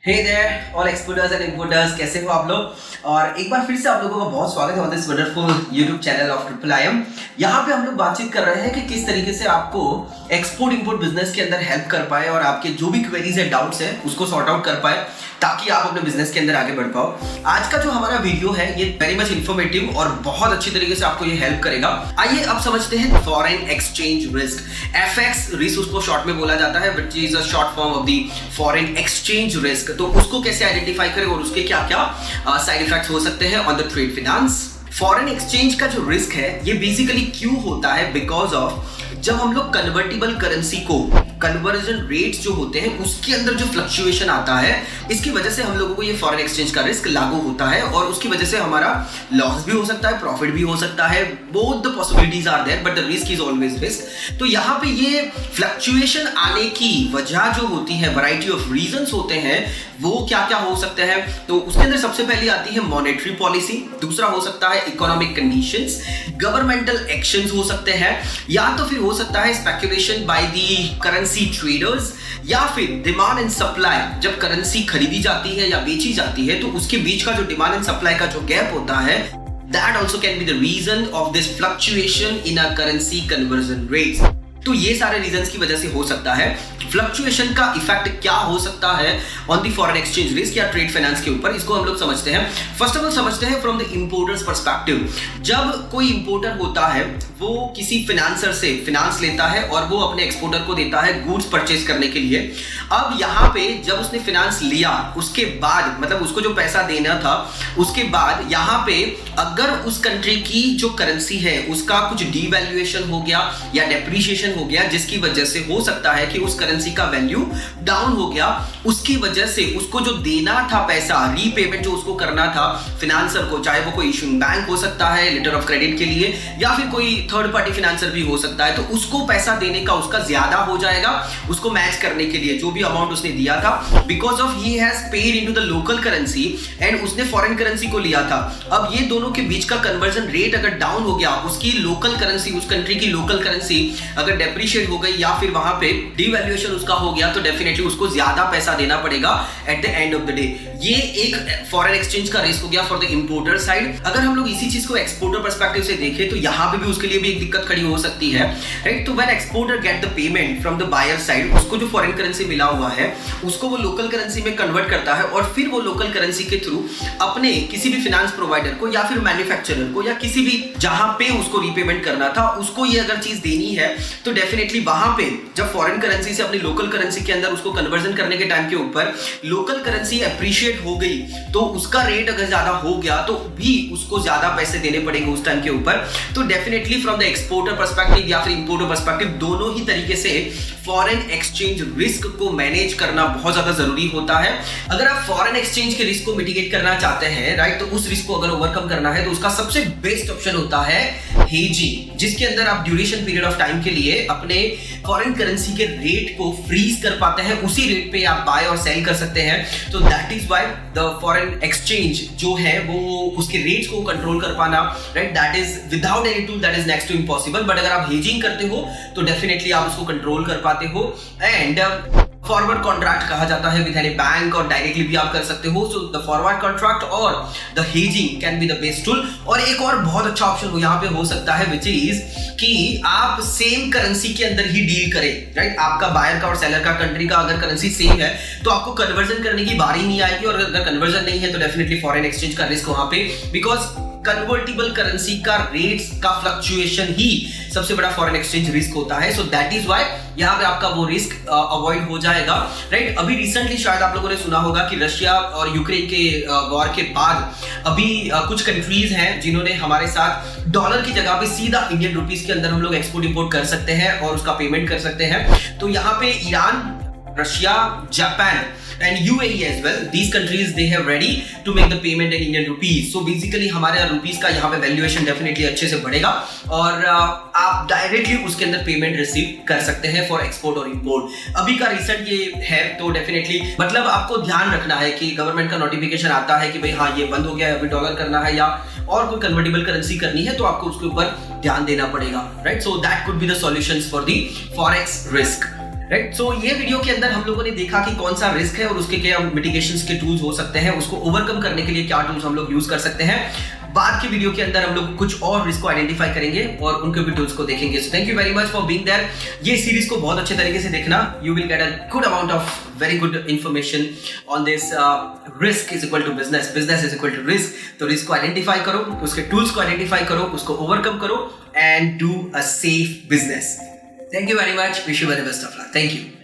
Hey there all exporters and importers, कैसे हो आप लोग। और एक बार फिर से आप लोगों का बहुत स्वागत है on this wonderful YouTube channel of triple I am. यहाँ पे हम लोग बातचीत कर रहे हैं कि किस तरीके से आपको एक्सपोर्ट इंपोर्ट बिजनेस के अंदर हेल्प कर पाए और आपके जो भी क्वेरीज है, डाउट्स है, उसको सॉर्ट आउट कर पाए ताकि आप अपने बिजनेस के अंदर आगे बढ़ पाओ। आज का जो हमारा वीडियो है ये वेरी मच इन्फॉर्मेटिव और बहुत अच्छी तरीके से आपको ये हेल्प करेगा। आइए अब समझते हैं foreign exchange risk. FX risk उसको शॉर्ट में बोला जाता है, which is a short form of the foreign exchange risk. तो उसको कैसे आइडेंटिफाई करें और उसके क्या क्या साइड इफेक्ट्स हो सकते हैं on the trade finance. Foreign exchange का जो रिस्क है ये बेसिकली क्यों होता है, बिकॉज ऑफ जब हम लोग कन्वर्टिबल करेंसी को कन्वर्जन रेट्स जो होते हैं उसके अंदर जो फ्लक्चुएशन आता है, इसकी वजह से हम लोगों को ये फॉरेन एक्सचेंज का रिस्क लागू होता है और उसकी वजह से हमारा लॉस भी हो सकता है, प्रॉफिट भी हो सकता है। Both the possibilities are there but the risk is always risk. तो यहाँ पे ये फ्लक्चुएशन आने की वजह जो होती है, वैरायटी ऑफ रीजंस होते हैं, वो क्या क्या हो सकते हैं। तो उसके अंदर सबसे पहले आती है मॉनेटरी पॉलिसी, दूसरा हो सकता है इकोनॉमिक कंडीशंस, गवर्नमेंटल एक्शंस हो सकते हैं, या तो फिर हो सकता है speculation by the currency traders, या फिर डिमांड एंड सप्लाई। जब करेंसी खरीदी जाती है या बेची जाती है तो उसके बीच का जो डिमांड एंड सप्लाई का जो गैप होता है, that also can be the reason of this fluctuation in a currency conversion rates। तो ये सारे रीजंस की वजह से हो सकता है। फ्लक्चुएशन का इफेक्ट क्या हो सकता है on the foreign exchange risk या ट्रेड फाइनेंस के ऊपर, इसको हम लोग समझते हैं। फर्स्ट ऑफ ऑल समझते हैं फ्रॉम द इंपोर्टर्स पर्सपेक्टिव। जब कोई इंपोर्टर होता है वो किसी फाइनेंसर से फाइनेंस लेता है और वो अपने एक्सपोर्टर को देता है गुड्स परचेज करने के लिए। अब यहाँ पे जब उसने फाइनेंस लिया उसके बाद, मतलब उसको जो पैसा देना था उसके बाद, यहाँ पे अगर उस कंट्री की जो करेंसी है उसका कुछ डीवैल्यूएशन हो गया या डेप्रिसिएशन हो गया, जिसकी वजह से हो सकता है कि उस करेंसी का वैल्यू डाउन हो गया, उसकी वजह से उसको जो देना था पैसा, रीपेमेंट जो उसको करना था फाइनेंसर को, चाहे वो कोई इशूइंग बैंक हो सकता है लेटर ऑफ क्रेडिट के लिए या फिर कोई थर्ड पार्टी फाइनेंसर भी हो सकता है, तो उसको पैसा देने का उसका ज्यादा हो जाएगा उसको मैच करने के लिए जो भी अमाउंट उसने दिया था, because of he has paid into the local currency and उसने फॉरेन करेंसी को लिया था। अब ये दोनों के बीच का कन्वर्जन रेट अगर डाउन हो गया, उसकी लोकल करेंसी, उस कंट्री की लोकल करेंसी अगर डेप्रिशिएट हो गई या फिर वहां पे डिवैल्यूएशन उसका हो गया, तो डेफिनेटली उसको ज्यादा पैसा देना पड़ेगा at the end of the day. ये एक फॉरेन एक्सचेंज का रिस्क हो गया फॉर द इंपोर्टर साइड। अगर हम लोग इसी चीज को एक्सपोर्टर पर्सपेक्टिव से देखें तो यहां पे भी उसके लिए भी एक दिक्कत खड़ी हो सकती है, राइट। तो when exporter get the payment from the buyer side, उसको जो फॉरेन करेंसी मिला हुआ है उसको वो लोकल करेंसी में कन्वर्ट करता है और फिर वो लोकल करेंसी के थ्रू अपने किसी भी फाइनेंस प्रोवाइडर को या फिर मैन्युफैक्चरर को या किसी भी जहां पे उसको रीपेमेंट करना था उसको ये अगर चीज देनी है, तो डेफिनेटली वहां पे जब फॉरेन करेंसी से अपनी लोकल करेंसी के अंदर उसको कन्वर्जन करने के टाइम के ऊपर लोकल करेंसी एप्रिशिएट हो गई तो उसका रेट अगर ज्यादा हो गया तो भी उसको ज्यादा पैसे देने पड़ेंगे उस टाइम के ऊपर। तो definitely from the exporter perspective या फिर इंपोर्टर पर्सपेक्टिव, दोनों ही तरीके से फॉरेन एक्सचेंज रिस्क को मैनेज करना बहुत ज्यादा जरूरी होता है। अगर आप फॉरेन एक्सचेंज के रिस्क को मिटिगेट करना चाहते हैं, राइट, तो उस रिस्क को अगर ओवरकम करना है तो उसका सबसे बेस्ट ऑप्शन होता है हेजिंग, जिसके अंदर आप ड्यूरेशन पीरियड ऑफ टाइम के लिए अपने फॉरेन करेंसी के रेट को फ्रीज कर पाते हैं, उसी रेट पे आप बाय और सेल कर सकते हैं। तो that is why the foreign exchange जो है वो उसके रेट्स को कंट्रोल कर पाना, right, that is without any tool that is next to impossible. But अगर आप हेजिंग करते हो तो डेफिनेटली आप उसको कंट्रोल कर पाते हो। एंड फॉरवर्ड कॉन्ट्रैक्ट कहा जाता है विद एनी बैंक और डायरेक्टली भी आप कर सकते हो। सो द फॉरवर्ड कॉन्ट्रैक्ट और the hedging can be the best tool. और एक और बहुत अच्छा ऑप्शन यहाँ पे हो सकता है विच इज कि आप सेम करेंसी के अंदर ही डील करें, राइट। आपका बायर का और सेलर का कंट्री का अगर करेंसी सेम है तो आपको कन्वर्जन करने की बारी नहीं आएगी, और अगर कन्वर्जन नहीं है तो डेफिनेटली फॉरेन एक्सचेंज का रिस्क वहां पे, बिकॉज कन्वर्टिबल करेंसी का रेट्स का फ्लक्चुएशन ही सबसे बड़ा फॉरेन एक्सचेंज रिस्क होता है। सो दैट इज व्हाई यहाँ पे आपका वो रिस्क अवॉइड हो जाएगा, राइट। अभी रिसेंटली शायद आप लोगों ने सुना होगा कि रशिया और यूक्रेन के वॉर के बाद अभी कुछ कंट्रीज हैं जिन्होंने हमारे साथ डॉलर की जगह पे सीधा इंडियन रुपीस के अंदर हम लोग एक्सपोर्ट इंपोर्ट कर सकते हैं और उसका पेमेंट कर सकते हैं। तो यहाँ पे Iran, Russia, Japan and UAE as well, these countries they have ready to make the payment in Indian rupees. So basically हमारे रुपीस का यहाँ पे वैल्यूएशन डेफिनेटली अच्छे से बढ़ेगा और आप डायरेक्टली उसके अंदर पेमेंट रिसीव कर सकते हैं फॉर एक्सपोर्ट और इंपोर्ट। अभी का रिसेंट ये है, तो डेफिनेटली मतलब आपको ध्यान रखना है कि गवर्नमेंट का नोटिफिकेशन आता है कि भाई हाँ ये बंद हो गया है, अभी डॉलर करना है या और कोई कन्वर्टिबल करेंसी करनी है, तो आपको उसके ऊपर ध्यान देना पड़ेगा, right. So that could be the solutions for the forex risk. Right. So ये वीडियो के अंदर हम लोगों ने देखा कि कौन सा रिस्क है और उसके क्या मिटिगेशंस के टूल्स हो सकते हैं, उसको ओवरकम करने के लिए क्या टूल्स हम लोग यूज कर सकते हैं। बाद की वीडियो के अंदर हम लोग कुछ और रिस्क को आइडेंटिफाई करेंगे और उनके भी टूल्स को देखेंगे। So thank you very much for being there. ये सीरीज को बहुत अच्छे तरीके से देखना, you will get a good amount of very good information on this risk is equal to business, business is equal to risk. तो risk को identify करो, उसके टूल्स को आइडेंटिफाई करो, उसको ओवरकम करो and do a safe business. Thank you very much. Wish you very best of luck. Thank you.